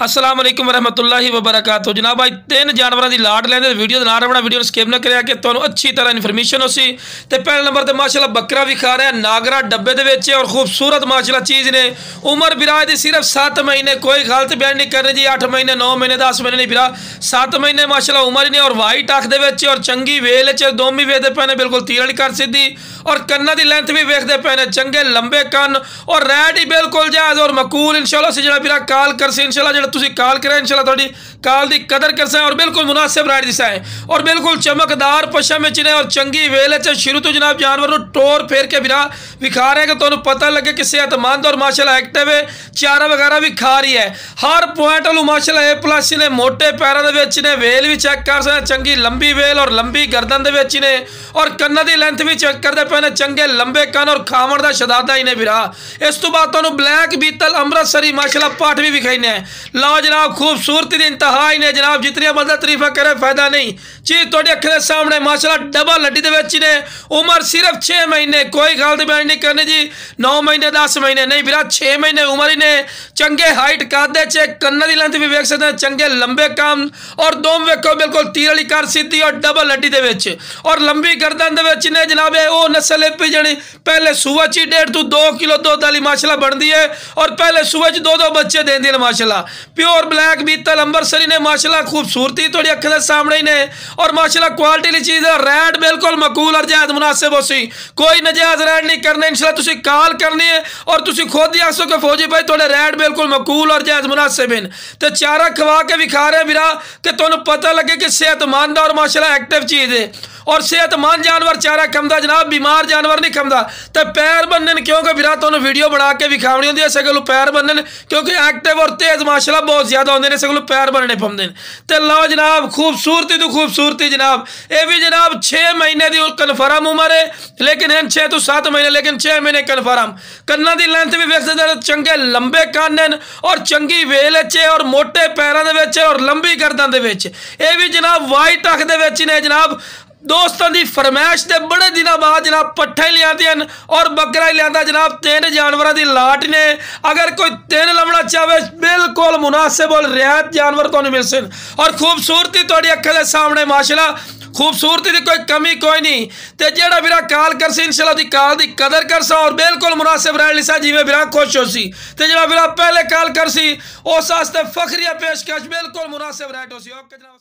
अस्सलाम वालेकुम रहमतुल्लाहि व बरकातहू। जनाब भाई तीन जानवरों की लाट लेंदे वीडियो दे नाल अपना वीडियो स्किप न करिया कि तुहानू अच्छी तरह इन्फॉर्मेशन हो सी। ते पहले नंबर ते माशाल्लाह बकरा भी खा रहा है, नागरा डब्बे दे विच और खूबसूरत माशाल्लाह चीज़ ने। उम्र बिराज दी सिर्फ 7 महीने, कोई गलत बयान नहीं करनी जी 8 महीने 9 महीने 10 महीने नहीं बिरा 7 महीने माशाल्लाह उम्र ही ने। और वाइट अख दे विच और चंगी वेल च दोम भी वेखदे पे ने, बिल्कुल तीर वाली कर सीधी। और कन्ना की लेंथ भी वेखते पे ने, चंगे लंबे कन और रैट ही बिल्कुल जायज़ और मकूल। इंशाल्लाह से जो बिरा कॉल कर से इंशाल्लाह जो तुम कॉल करें इंशाल्लाह थोड़ी कॉल की कदर कर सकें और बिल्कुल मुनासिब राइड दिसा है और बिल्कुल चमकदार पशम में और चंगी वेल च शुरू तो जनाब जानवर को टोर फेर के बिरा विखा रहे हैं कि तुम्हें पता लगे कि सेहतमंद और माशाल्लाह एक्टिव है। चारा वगैरह भी खा रही है, हर पॉइंट वालू माशाल्लाह ए+ ने। मोटे पैरों के ने, वेल भी चेक कर सकते, चंगी लंबी वेल और लंबी गर्दन के ने। और कन्ना की लेंथ भी चेक करते पे ने, चंगे लंबे कन और खावण का शदादा ही ने बिरा। इस तो बाद तुहानू ब्लैक बीतल अमृतसरी माशाल्लाह पाठ भी विखाईने हैं। लो जनाब खूबसूरती की इंतहा ही ने जनाब, जितनी बंदा तरीफा करे फायदा नहीं। चीज थोड़ी अख के सामने माशाल्लाह डबल हड्डी के ने। उम्र सिर्फ 6 महीने, कोई गलत बयान नहीं करनी जी 9 महीने 10 महीने नहीं बिरा 6 महीने उम्र ही ने। चंगे हाइट कादे चे, कन्ना की लेंथ भी वेख सकते हैं, चंगे लंबे कम और दोम वेखो बिल्कुल तीर वाली कर सीधी और डबल हड्डी के और लंबी गर्दन के ने जनाब। वो नस्ल है जड़ी पहले सूबे च 1.5 to 2 किलो दुध वाली माशाल्लाह बनती है और पहले सूबे च 2 बच्चे देंदी है माशाल्लाह। प्योर ब्लैक बीतल अमृतसरी ने माशाल्लाह, खूबसूरती थोड़ी अख के सामने ही ने और माशाल्लाह क्वालिटी वाली चीज़ है। रैट बिल्कुल मकूल और जायज़ मुनासिब हो सी, कोई नजायज़ रैट नहीं करना। इंशाल्लाह तुसी कॉल करनी है और तुसी खुद ही आखो कि फौजी भाई थोड़े रैट बिल्कुल मकूल और जायज़ मुनासिब हैं। तो चारा खवा के विखा रहे बिरा कि तुहानू पता लगे कि सेहतमंद और माशाल्लाह एक्टिव चीज़ है। और सेहतमंद जानवर चारा खमदा जनाब, बीमार जानवर नहीं खमदा। तो पैर बनने क्योंकि बिरा तुहानू वीडियो बना के विखावनी होंदी है, इस गल्लों पैर बनने क्योंकि एक्टिव और तेज माशाल्लाह बहुत ज्यादा होंगे, इस गल्लों पैर बनने पाते हैं। तो लो जनाब खूबसूरती तो खूबसूरती जनाब, ये भी जनाब 6 महीने की कन्फर्म उम्र है, लेकिन हैं 6 to 7 महीने, लेकिन 6 महीने कन्फर्म। कन्ना की लेंथ भी वेख सकते, चंगे लंबे कान हैं और चंगी वेल च और मोटे पैरों के और लंबी गर्दन के भी जनाब वाइट अख दे ने जनाब। दोस्तों की फरमाइश के बड़े दिनों बाद जनाब पट्ठे लियाते हैं और बकरा ही लिया जनाब। 3 जानवरों की लाट ने, अगर कोई 3 लवना चाहे बिल्कुल मुनासिब और रियायत जानवर तो मिल सन। और खूबसूरती थोड़ी अख के सामने माशाल्लाह, खूबसूरती की कोई कमी कोई नहीं। तो जेड़ा बिरा कॉल कर सी इंशाल्लाह दी कॉल की कदर कर सा और बिल्कुल मुनासिब रह लिसा जिवें बिरा खुश हो सी। तो जेड़ा बिरा पहले कॉल कर सी उस वास्ते फखरिया पेशकश बिल्कुल मुनासिब रह हो सी। ओके जनाब।